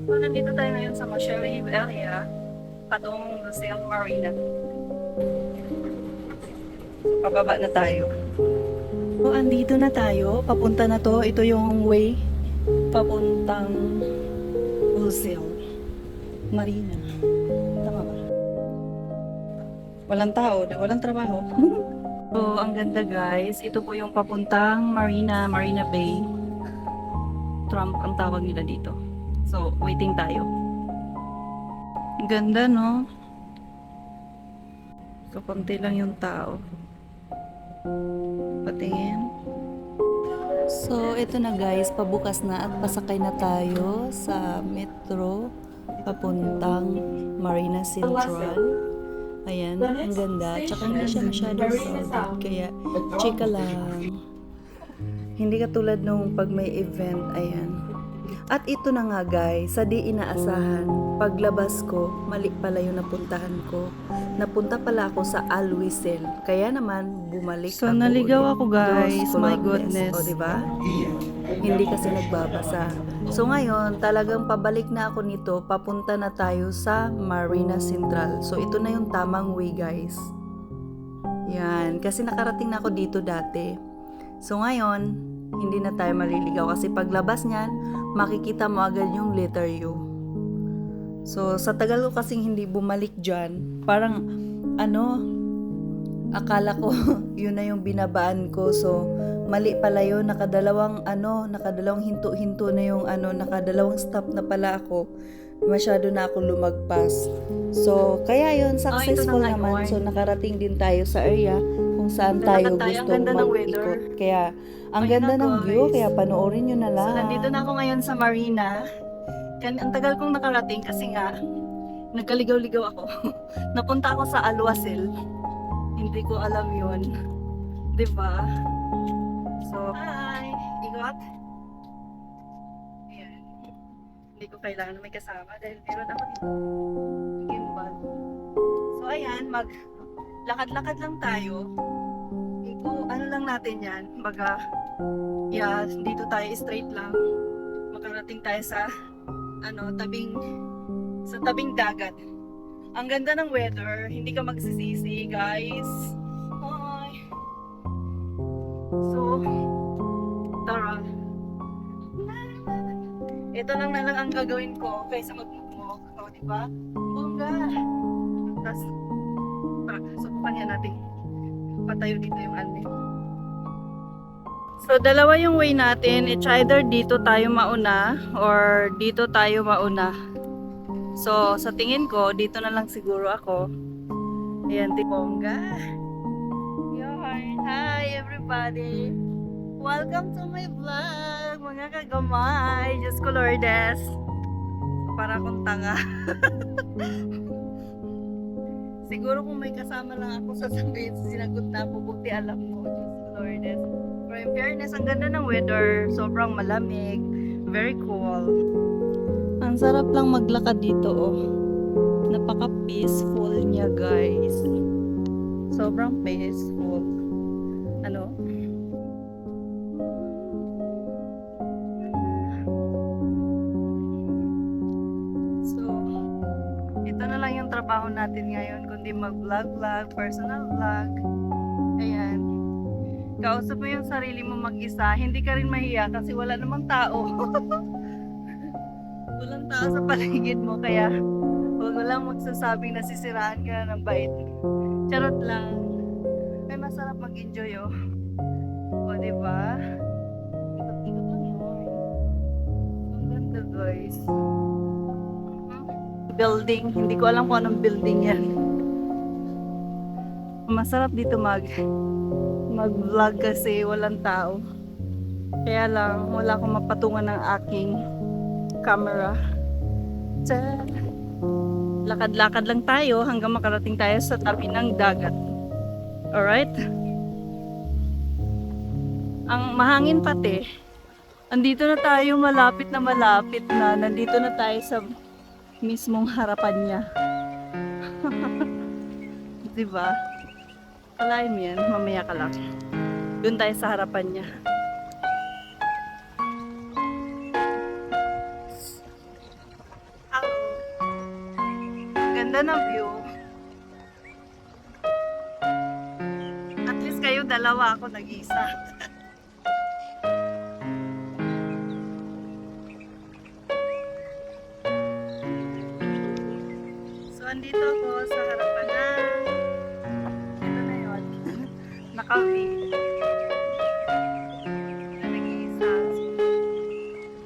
So, nandito tayo ngayon sa Masheri area, patungong Lucille Marina. Pababa na tayo. So, andito na tayo. Papunta na to. Ito yung way papuntang Lucille Marina. Tama ba? Walang tao, walang trabaho. So, ang ganda guys. Ito po yung papuntang Marina, Marina Bay. Trump ang tawag nila dito. So, waiting tayo. Ganda, no? So, konti lang yung tao. Patingin. So, ito na guys. Pabukas na at pasakay na tayo sa metro papuntang Marina Central. Ayan, ang ganda. Tsaka hindi siya masyadong crowded. Kaya, chika lang. Hindi katulad nung pag may event, ayan. At ito na nga guys, sa di inaasahan, paglabas ko, mali pala yung napuntahan ko. Napunta pala ako sa Alwisel. Kaya naman, bumalik So, ako. naligaw ako, guys. Dos My Colores. goodness. O, diba? Hindi kasi nagbabasa. So, ngayon, talagang pabalik na ako nito. Papunta na tayo sa Marina Central. So, ito na yung tamang way, guys. Yan. Kasi nakarating na ako dito dati. So, ngayon, hindi na tayo maliligaw. Kasi paglabas niyan, makikita mo agad yung letter U. So, sa tagal ko kasing hindi bumalik dyan, parang, akala ko, yun na yung binabaan ko. So, mali pala yun. Nakadalawang hinto-hinto na yung nakadalawang stop na pala ako. Masyado na ako lumagpas. So, kaya yun, successful na nga, naman. Iwan. So, nakarating din tayo sa area kung saan tayo Lalakad tayo. Ang gusto ganda ng weather. mag-ikot. Kaya, ang Ayan ganda na, ng view, guys. kaya panoorin nyo na lang. So, nandito na ako ngayon sa Marina. Ang tagal kong nakarating kasi nga, nagkaligaw-ligaw ako. Napunta ako sa Alwasil. Hindi ko alam yun. Diba? So, hi! Igot? Ayan. Hindi ko kailangan may kasama dahil meron ako dito. Gimbal. So, ayan, lakad-lakad lang tayo. Ano lang natin yan. Baga, dito tayo straight lang. Makarating tayo sa tabing dagat. Ang ganda ng weather, hindi ka magsisisi, guys. Hi. So, tara. Ito lang na lang ang gagawin ko kaysa magmumok. O, diba? Bongga. Tapos, subukan niya natin patayo dito yung anime. So, dalawa yung way natin. It's either dito tayo mauna or dito tayo mauna. So, sa tingin ko, dito na lang siguro ako. Ayan, Bongga. Hi, everybody. Welcome to my vlog, mga kagamay. Diyos ko, Lourdes. Para akong tanga. Siguro kung may kasama lang ako sa sabihin, sinagot na ako, buti alam mo. Diyos ko, Lourdes. Pero in fairness, ang ganda ng weather. Sobrang malamig. Very cool. Ang sarap lang maglakad dito, oh. Napaka-peaceful niya, guys. Sobrang peaceful. So, ito na lang yung trabaho natin ngayon, kundi mag-vlog, personal vlog. Ayan. Kausap mo yung sarili mo mag-isa. Hindi ka rin mahiya kasi wala namang tao. Walang tao sa paligid mo, kaya huwag mo lang magsasabing nasisiraan ka ng bait. Charot lang. May masarap mag-enjoy, oh. O, diba? Ikot-ikot lang yun. Ang ganda, guys. Building. Hindi ko alam kung anong building yan. Masarap dito mag-vlog kasi walang tao. Kaya lang, wala akong mapatungan ng aking camera. Lakad-lakad lang tayo hanggang makarating tayo sa tabi ng dagat. Alright? Ang mahangin pati. Andito na tayo, malapit na. Nandito na tayo sa mismong harapan niya. Diba? Kalahin mo yan, mamaya ka lang. Doon tayo sa harapan niya. Ganda ng view. At least kayo dalawa, ako nag-isa. So, andito ako sa harapan ng ito na yun. Naka-view. Na nag-iisa.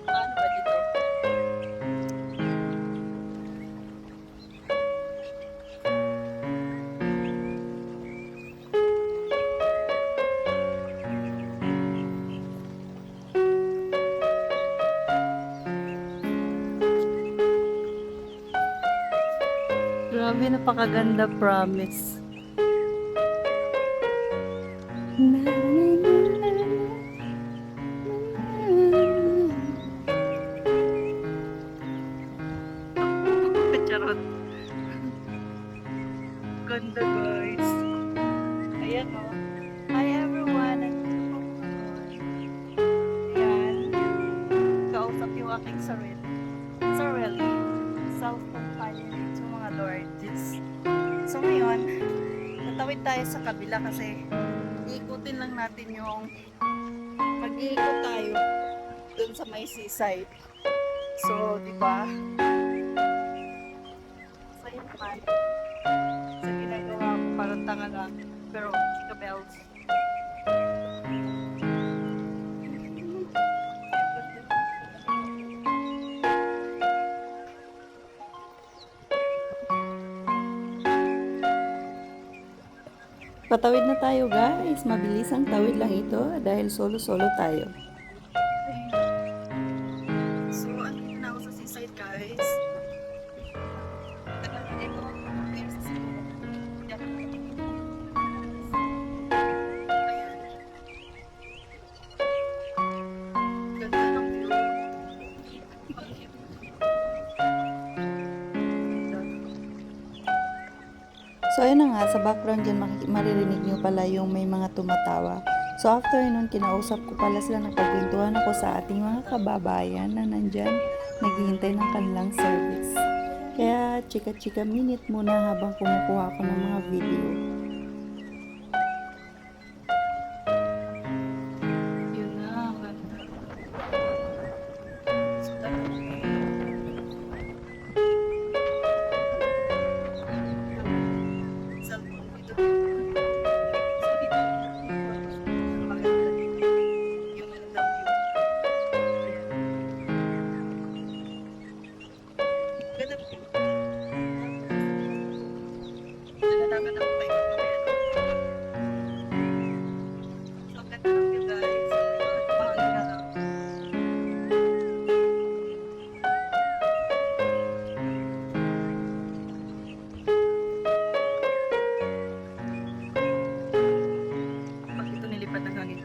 Paano ba dito? Grabe, napakaganda, promise. Charot. Ganda, guys. Ayan, o. Hi, everyone. Ayan. Kausap yung aking sarili. Sarili. Self-companion to mga lords. So, ngayon, tatawid tayo sa kabila kasi iikutin lang natin yung mag-iikot tayo dun sa may seaside. So, di ba? Sa'yo naman. Sa ginagawa ko, parang tanga lang. Pero, chika bells. Patawid na tayo guys. Mabilis ang tawid lang ito dahil solo-solo tayo. So, andito na ako sa seaside, guys. Tagal na dito ako mag-appear sa seaside. Ayan. Ganda ng view. So ayun na nga, sa background dyan maririnig nyo pala yung may mga tumatawa. So after nun, kinausap ko pala sila, napagkwentuhan ako sa ating mga kababayan na nandyan, naghihintay ng kanilang service. Kaya chika-chika minute muna habang kumukuha ako ng mga video. Yun na, ganda. So, cellphone dito. So, dito. Maganda dito. Yung ganda view. Ganda view. Nalalaman ako pa ikot mamaya. So, ang ganda ng view, guys. Mahangin na lang. Pag ito nilipad ng hangin.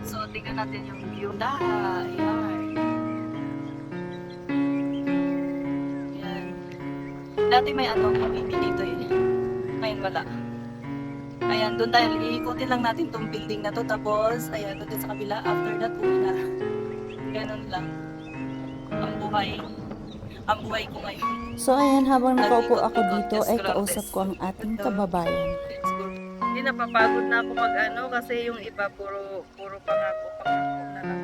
So, tingnan natin yung view na. Ayan. Ayan. Dati may committee dito eh. Ngayon wala. Ayan, doon tayo. Iikutin lang natin tong building na to. Tapos, ayan, doon sa kabila. After that, uwi na. Ganun lang. Ang buhay. Ang buhay ko ngayon. So ayan, habang nakaupo ako dito, ay kausap ko ang ating kababayan. Let's go. Hindi, napapagod na ako mag kasi yung iba puro pangako na lang.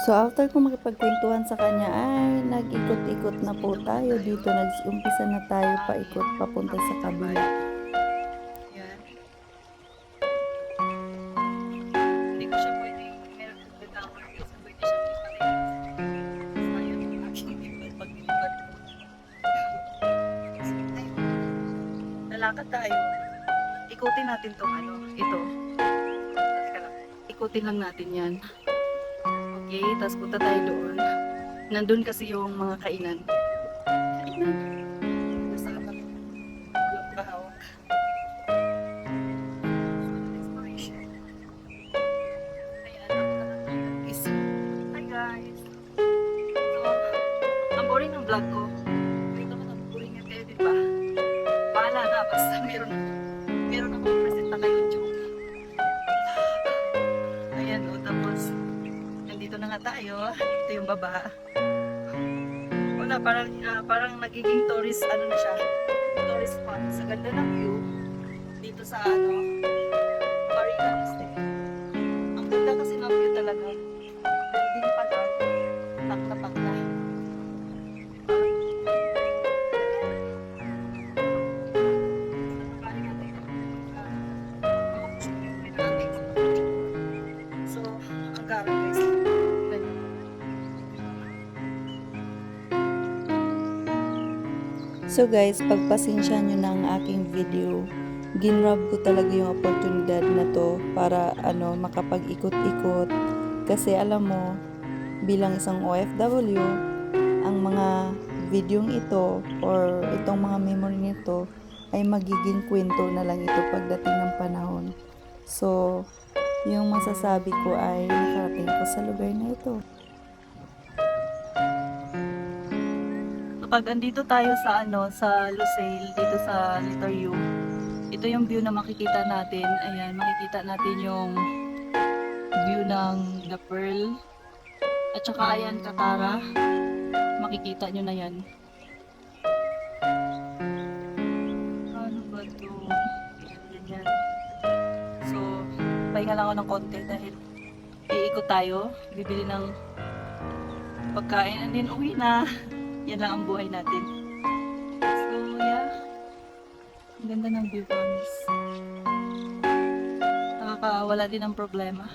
So after ko makipagkwentuhan sa kanya, ay nag-ikot-ikot na po tayo dito. Nag-umpisa na tayo paikot papunta sa kabila. Yan. Hindi ko siya pwedeng meron the tower kasi pwede siya ipalit. Ayun yung aking ibig pag nilipad ko. So, ayun. Lalakad tayo. Ikutin natin tong ito. Teka lang. Ikutin lang natin yan. Okay, tapos punta tayo doon. Nandun kasi yung mga kainan. Kainan. Kasama. Walang kahawak. Exploration. Ayan, guys. Hi guys. So, ang boring ng vlog ko. Hindi naman ang boring yung kayo, diba? Bahala na, basta meron akong present na kayo joke. Ayan, o, tapos tayo. Ito yung baba. Wala, parang nagiging tourist, ano na siya, tourist spot. Sa ganda ng view dito sa Marina Estate. Ang ganda kasi ng view talaga. Building pa lang, pakla-pakla. So, ang gamit guys. Ganyan. So guys, pagpasensya nyo ng aking video, ginrab ko talaga yung oportunidad na to para makapag-ikot-ikot. Kasi alam mo, bilang isang OFW, ang mga videong ito or itong mga memory nito ay magiging kwento na lang ito pagdating ng panahon. So, yung masasabi ko ay nakarating ko sa lugar na ito. Kapag andito tayo sa sa Lusail, dito sa Letter U, ito yung view na makikita natin. Ayan, makikita natin yung view ng The Pearl. At saka ayan, Katara. Makikita nyo na yan. Ano ba ito? Ganyan. So, pahinga lang ako ng konti dahil iikot tayo. Bibili ng pagkain and then uwi na. Yan lang ang buhay natin. So, yeah. Ang ganda ng view, promise. Nakakawala din ng problema.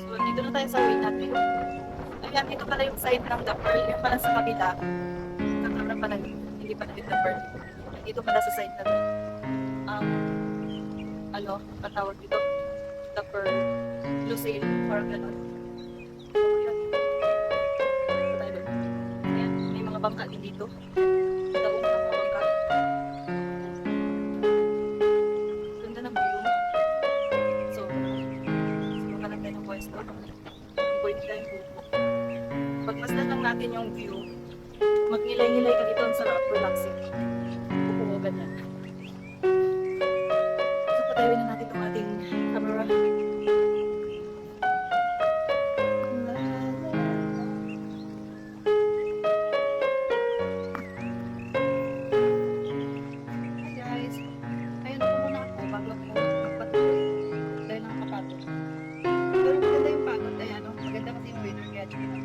So, dito na tayo sa way natin. Ayan, ito pala yung side ng The Pearl. Yung pala sa kabila. Nakara pala yun. Hindi pala yung The Pearl. Dito pala sa side na to. Patawag dito? The Pearl. Lucille. Parang gano'n. So, yun. Dito tayo doon. Ayan, may mga bangka din dito. Daong ng mga bangka. Ganda ng view. So, sumakan tayo ng voice doon. Pwede tayo dito. Pagmasdan lang natin yung view, magnilay-nilay ka dito, ang sarap, relaxing. Pupungo ganyan. So, patawin na natin itong ating camera. Hi guys! Ayun po muna ako bago ako magpatuloy dahil nakakapagod. Pero maganda yung pagod. Ayan, maganda kasi yung weather kaya sige na.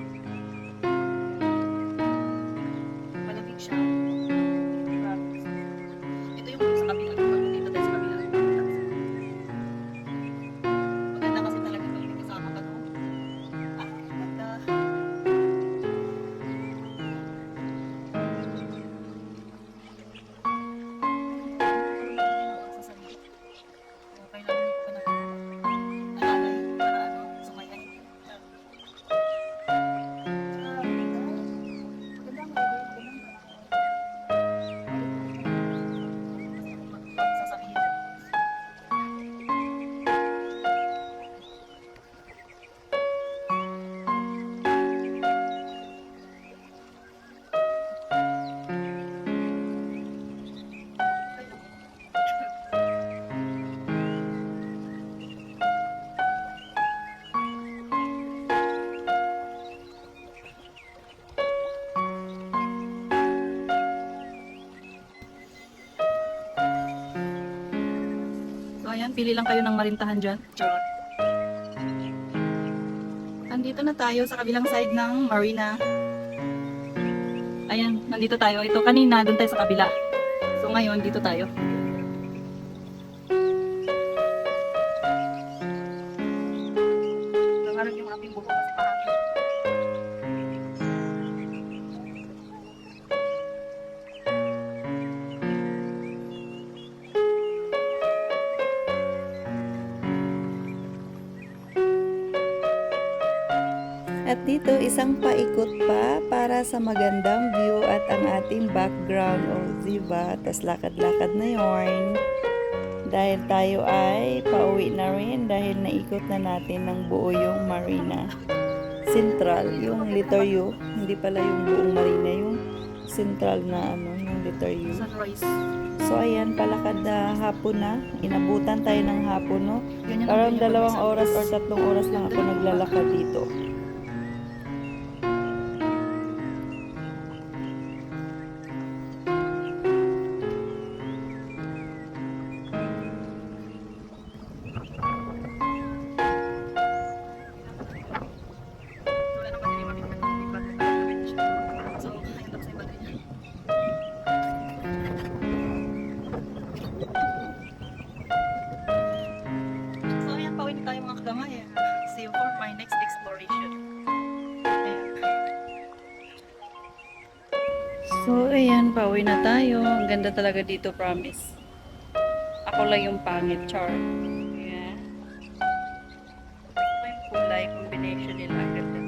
Malamig siya. Promise. Ito yung sa kabila. Pag dito tayo sa kabila. Maganda kasi talaga pag may kasama ka doon. Maganda. Okay lang yung nalalay para sumayan. So ayan, pili lang kayo ng marintahan dyan. Charot. Nandito na tayo sa kabilang side ng marina. Ayan, nandito tayo. Ito kanina, doon tayo sa kabila. So ngayon, dito tayo. Nangarap yung aking buko kasi pahangin. At dito, isang paikot pa para sa magandang view at ang ating background. O, diba? Tas lakad-lakad na yarn. Dahil tayo ay pauwi na rin dahil naikot na natin ng buo yung marina. Central, yung letter U, hindi pala yung buong marina, yung Central na ano, yung letter U. Sunrise. So ayan, palakad na hapon na. Inabutan tayo ng hapon, no? Ganyan ang Parang ganyan pag 2 oras or 3 oras lang ako naglalakad dito. Wala naman din yung mabibigyan. So, ayun lang sa iba din. So, ayan, pauwi na tayo mga kagamay. See you for my next exploration. Ayan. So ayan, pauwi na tayo. Ang ganda talaga dito, promise. Ako lang yung pangit, char. Ayan. Ito yung kulay, combination nila. Ang ganda.